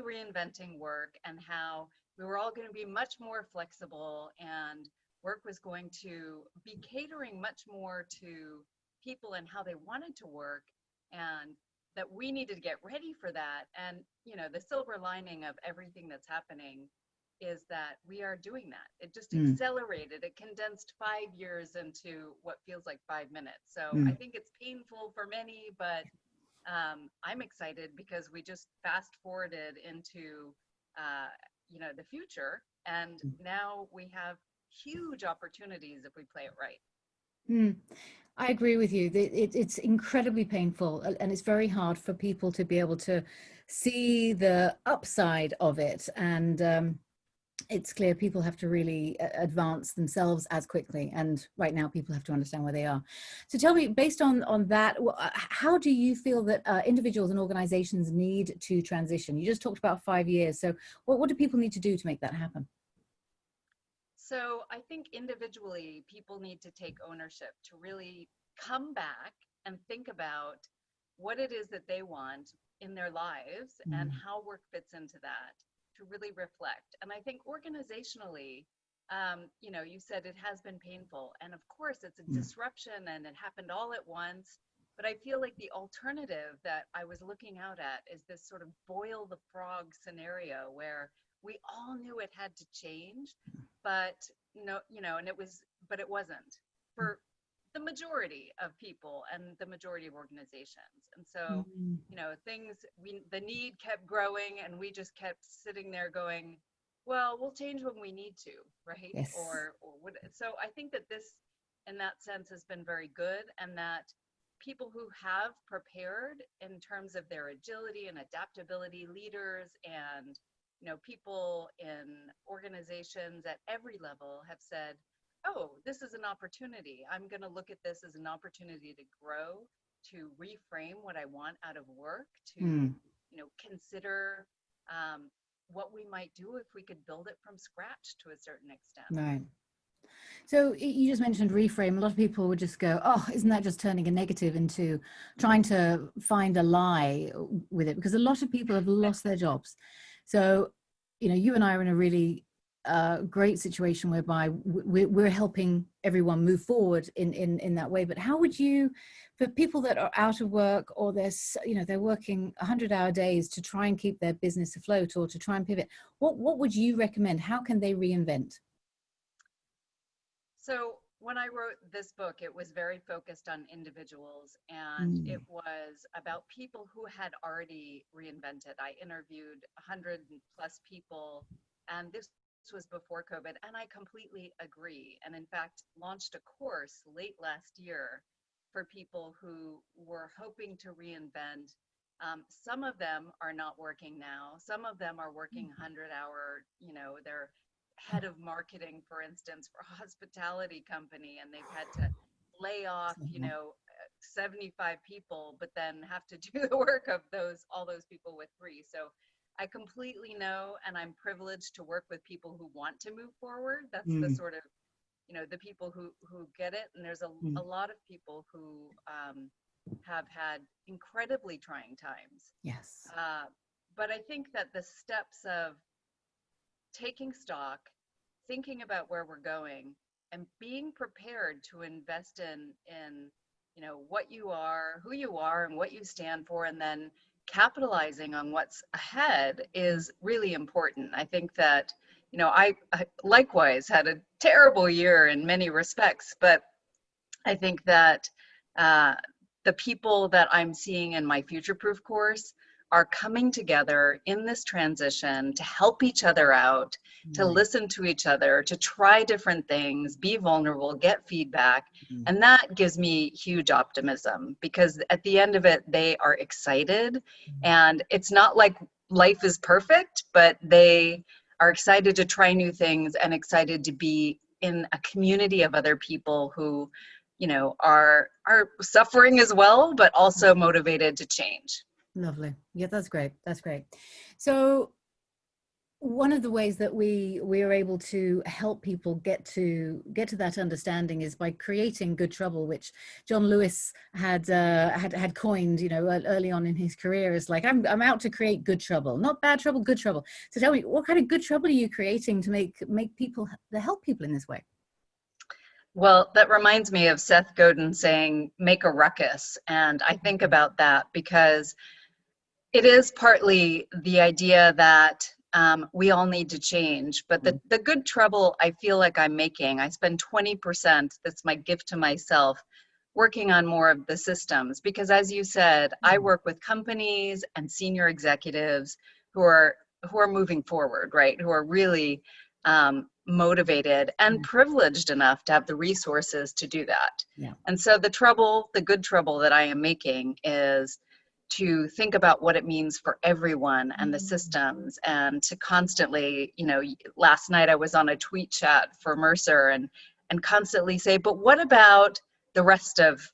reinventing work and how we were all going to be much more flexible, and work was going to be catering much more to people and how they wanted to work, and that we needed to get ready for that. And, the silver lining of everything that's happening is that we are doing that. It just accelerated. It condensed 5 years into what feels like 5 minutes. So I think it's painful for many, but I'm excited because we just fast forwarded into, the future. And now we have huge opportunities if we play it right. I agree with you. It's incredibly painful, and it's very hard for people to be able to see the upside of it. And it's clear people have to really advance themselves as quickly. And right now, people have to understand where they are. So tell me, based on that, how do you feel that individuals and organizations need to transition? You just talked about 5 years. So what do people need to do to make that happen? So I think individually, people need to take ownership to really come back and think about what it is that they want in their lives and how work fits into that, to really reflect. And I think organizationally, you said it has been painful. And of course, it's a disruption and it happened all at once. But I feel like the alternative that I was looking out at is this sort of boil the frog scenario where we all knew it had to change, but but it wasn't for the majority of people and the majority of organizations. And so, the need kept growing, and we just kept sitting there going, well, we'll change when we need to, right? Yes. Or what? So I think that this, in that sense, has been very good, and that people who have prepared in terms of their agility and adaptability, leaders and people in organizations at every level have said, oh, this is an opportunity. I'm going to look at this as an opportunity to grow, to reframe what I want out of work, to, consider what we might do if we could build it from scratch to a certain extent. Right. So you just mentioned reframe. A lot of people would just go, oh, isn't that just turning a negative into trying to find a lie with it? Because a lot of people have lost their jobs. So, you and I are in a really great situation whereby we're helping everyone move forward in that way. But how would you, for people that are out of work, or they're working 100-hour days to try and keep their business afloat or to try and pivot, what would you recommend? How can they reinvent? So when I wrote this book, it was very focused on individuals, and it was about people who had already reinvented. I interviewed 100 plus people, and this was before COVID, and I completely agree. And in fact, launched a course late last year for people who were hoping to reinvent. Some of them are not working now. Some of them are working 100-hour, they're head of marketing, for instance, for a hospitality company, and they've had to lay off, 75 people, but then have to do the work of all those people with 3. So I completely know, and I'm privileged to work with people who want to move forward. That's the sort of, the people who get it. And there's a lot of people who have had incredibly trying times. Yes. But I think that the steps of taking stock, thinking about where we're going, and being prepared to invest in what you are, who you are, and what you stand for, and then capitalizing on what's ahead is really important. I think that, I likewise had a terrible year in many respects, but I think that the people that I'm seeing in my Future Proof course are coming together in this transition to help each other out, to listen to each other, to try different things, be vulnerable, get feedback. And that gives me huge optimism, because at the end of it, they are excited. And it's not like life is perfect, but they are excited to try new things and excited to be in a community of other people who, are suffering as well, but also motivated to change. Lovely. Yeah, that's great. That's great. So one of the ways that we are able to help people get to that understanding is by creating good trouble, which John Lewis had coined, you know, early on in his career, as like, I'm out to create good trouble, not bad trouble, good trouble. So tell me, what kind of good trouble are you creating to make people, to help people in this way? Well, that reminds me of Seth Godin saying, make a ruckus. And I think about that because it is partly the idea that we all need to change, but the good trouble I feel like I'm making, I spend 20%, that's my gift to myself, working on more of the systems. Because as you said, I work with companies and senior executives who are moving forward, right? Who are really motivated and privileged enough to have the resources to do that. Yeah. And so the good trouble that I am making is to think about what it means for everyone and the systems, and to constantly, you know, last night I was on a tweet chat for Mercer and constantly say, but what about the rest of,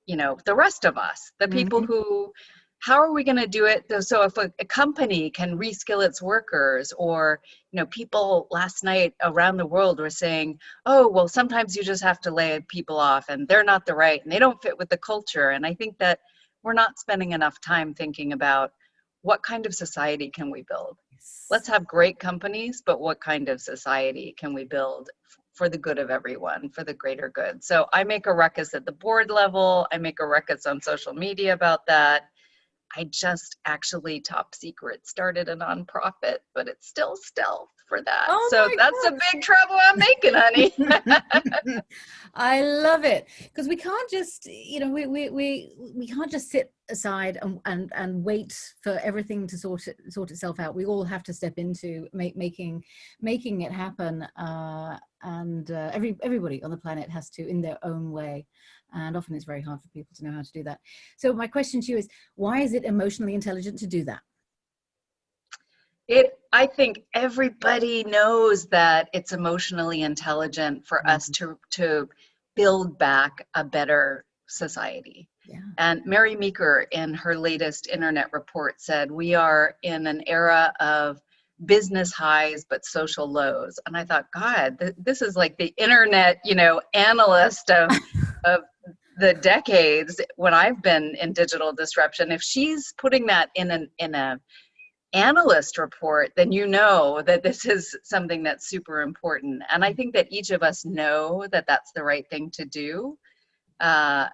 you know, the rest of us, the people who, how are we going to do it? So if a company can reskill its workers, or, you know, people last night around the world were saying, oh, well, sometimes you just have to lay people off and they're not the right and they don't fit with the culture. And I think that we're not spending enough time thinking about what kind of society can we build. Let's have great companies, but what kind of society can we build for the good of everyone, for the greater good? So I make a ruckus at the board level. I make a ruckus on social media about that. I just actually, top secret, started a nonprofit, but it's still stealth for that. Oh So my that's a big trouble I'm making, honey. I love it, because we can't just, you know, we can't just sit aside and wait for everything to sort itself out. We all have to step into making it happen, and everybody on the planet has to, in their own way. And often it's very hard for people to know how to do that. So my question to you is, why is it emotionally intelligent to do that? I think everybody knows that it's emotionally intelligent for us to build back a better society. Yeah. And Mary Meeker, in her latest internet report, said we are in an era of business highs but social lows. And I thought, God, this is like the internet, you know, analyst of the decades when I've been in digital disruption. If she's putting that in a analyst report, then you know that this is something that's super important. And I think that each of us know that that's the right thing to do. And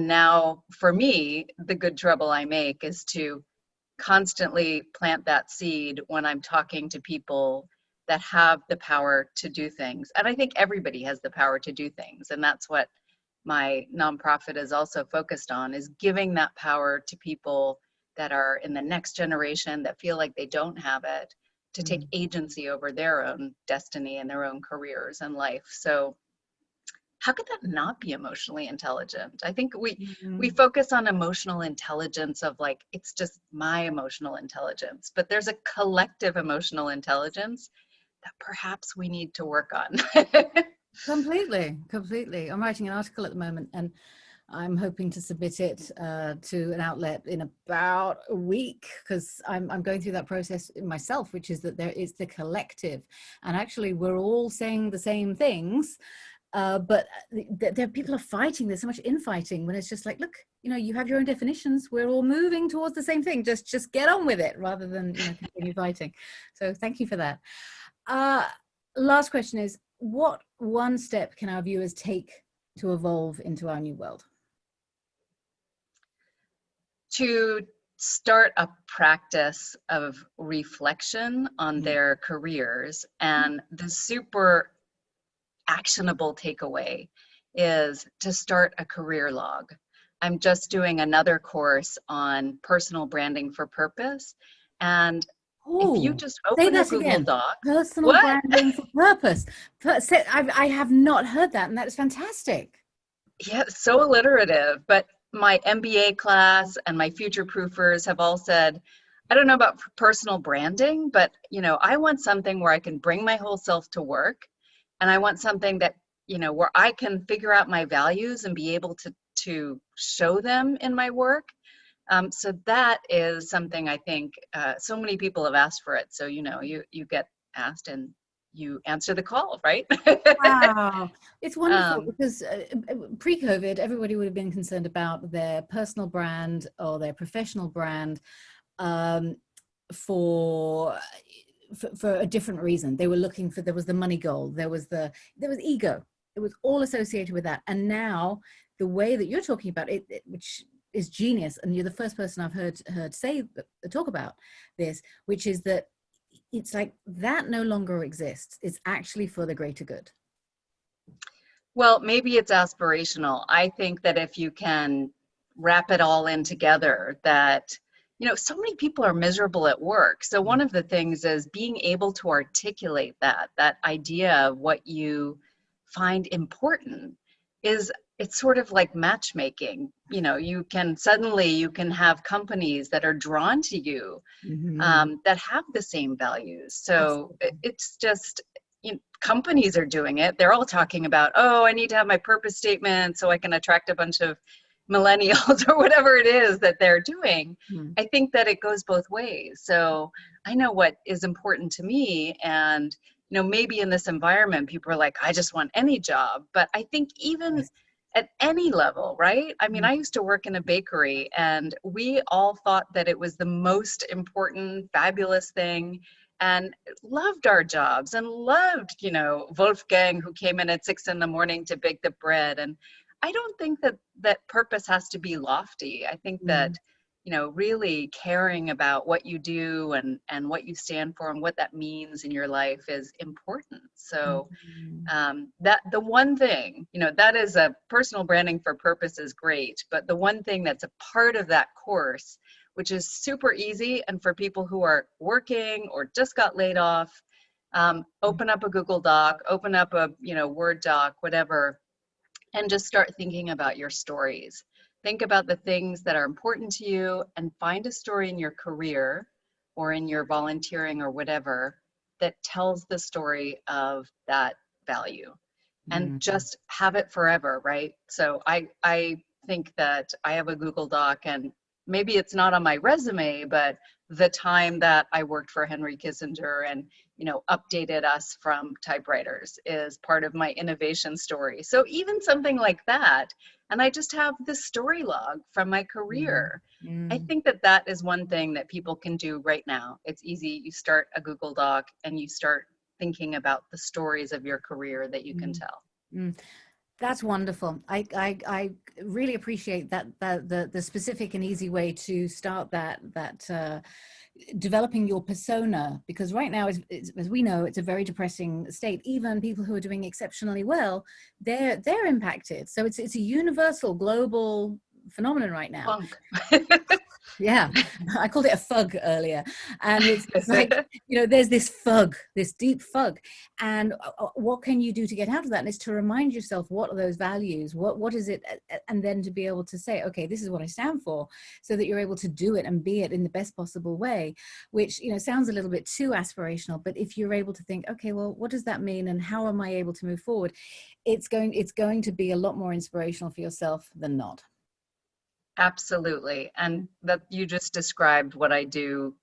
now for me, the good trouble I make is to constantly plant that seed when I'm talking to people that have the power to do things. And I think everybody has the power to do things. And that's what my nonprofit is also focused on, is giving that power to people that are in the next generation that feel like they don't have it, to take agency over their own destiny and their own careers and life. So how could that not be emotionally intelligent? I think we focus on emotional intelligence of like, it's just my emotional intelligence, but there's a collective emotional intelligence that perhaps we need to work on. Completely. I'm writing an article at the moment, and I'm hoping to submit it to an outlet in about a week, because I'm going through that process myself, which is that there is the collective, and actually we're all saying the same things, but there people are fighting. There's so much infighting when it's just like, look, you know, you have your own definitions. We're all moving towards the same thing. Just get on with it, rather than, you know, continue fighting. So thank you for that. Last question is, what one step can our viewers take to evolve into our new world? To start a practice of reflection on their careers. And the super actionable takeaway is to start a career log. I'm just doing another course on personal branding for purpose. And if you just say open a that Google again. Doc, Personal branding for purpose. I have not heard that, and that's fantastic. Yeah, so alliterative. But my MBA class and my future proofers have all said, I don't know about personal branding, but you know, I want something where I can bring my whole self to work, and I want something that, you know, where I can figure out my values and be able to show them in my work. So that is something I think so many people have asked for it. So, you get asked and you answer the call, right? Wow, it's wonderful um, because pre-COVID, everybody would have been concerned about their personal brand or their professional brand, um, for, for a different reason. They were looking for, there was the money goal, there was ego. It was all associated with that. And now the way that you're talking about it, which is genius, and you're the first person I've heard say talk about this, which is that it's like that no longer exists. It's actually for the greater good. well, maybe it's aspirational. I think that if you can wrap it all in together, that, so many people are miserable at work. So one of the things is being able to articulate that idea of what you find important is, it's sort of like matchmaking. You can have companies that are drawn to you, Mm-hmm. that have the same values. So Absolutely. it's just, companies are doing it. They're all talking about, oh, I need to have my purpose statement so I can attract a bunch of millennials or whatever it is that they're doing. Mm. I think that it goes both ways. So I know what is important to me. And, maybe in this environment, people are like, I just want any job. But I think even Yes. at any level, right? I mean, Mm. I used to work in a bakery and we all thought that it was the most important, fabulous thing and loved our jobs and loved, Wolfgang who came in at 6 in the morning to bake the bread. And I don't think that purpose has to be lofty. I think that, Mm. really caring about what you do and what you stand for and what that means in your life is important. So Mm. that the one thing, that is a personal branding for purpose is great, but the one thing that's a part of that course, which is super easy, and for people who are working or just got laid off, open up a Google Doc, open up a, Word doc, whatever, and just start thinking about your stories. Think about the things that are important to you and find a story in your career or in your volunteering or whatever that tells the story of that value, and Mm. just have it forever, right? So I think that I have a Google Doc, and maybe it's not on my resume, but the time that I worked for Henry Kissinger and, updated us from typewriters is part of my innovation story. So even something like that, and I just have the story log from my Mm. career. I Mm. think that is one thing that people can do right now. It's easy. You start a Google Doc and you start thinking about the stories of your career that you can Mm. tell. Mm. That's wonderful. I really appreciate that, the specific and easy way to start that developing your persona, because right now, as we know, it's a very depressing state. Even people who are doing exceptionally well, they're impacted. So it's a universal, global phenomenon right now. Funk. Yeah, I called it a fug earlier. And it's like, there's this fug, this deep fug. And what can you do to get out of that? And it's to remind yourself, what are those values? What is it? And then to be able to say, okay, this is what I stand for, so that you're able to do it and be it in the best possible way, which, sounds a little bit too aspirational. But if you're able to think, okay, well, what does that mean? And how am I able to move forward? It's going to be a lot more inspirational for yourself than not. Absolutely. And that you just described what I do,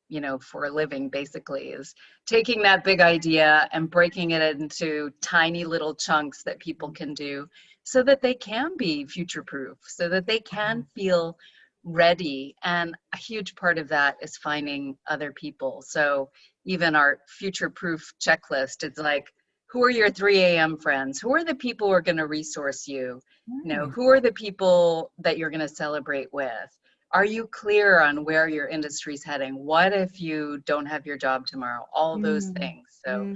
for a living basically, is taking that big idea and breaking it into tiny little chunks that people can do so that they can be future proof, so that they can feel ready. And a huge part of that is finding other people. So even our future proof checklist, it's like, who are your 3 a.m. friends? Who are the people who are going to resource you? Right. Who are the people that you're going to celebrate with? Are you clear on where your industry's heading? What if you don't have your job tomorrow? All those Mm. things. So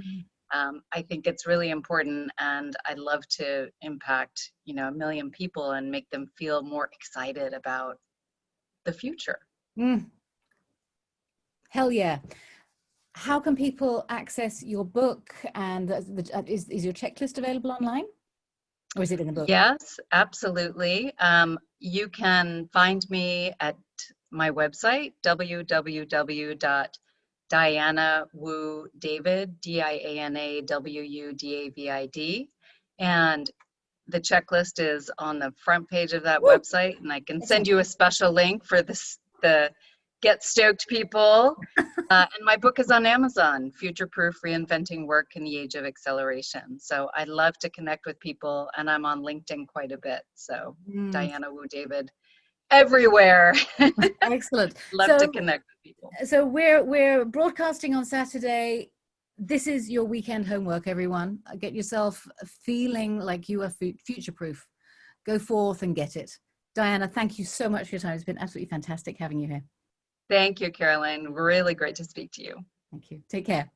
Mm. I think it's really important, and I'd love to impact, a million people and make them feel more excited about the future. Mm. Hell yeah. How can people access your book? And is your checklist available online, or is it in the book? Yes, absolutely. You can find me at my website, www.dianawudavid, DIANAWUDAVID. And the checklist is on the front page of that Woo! website, and I can send Excellent. you a special link for this the Get Stoked people. And my book is on Amazon, Future Proof Reinventing Work in the Age of Acceleration. So I love to connect with people, and I'm on LinkedIn quite a bit. So Diana Wu David, everywhere. Excellent. Love to connect with people. So we're broadcasting on Saturday. This is your weekend homework, everyone. Get yourself feeling like you are future-proof. Go forth and get it. Diana, thank you so much for your time. It's been absolutely fantastic having you here. Thank you, Caroline. Really great to speak to you. Thank you. Take care.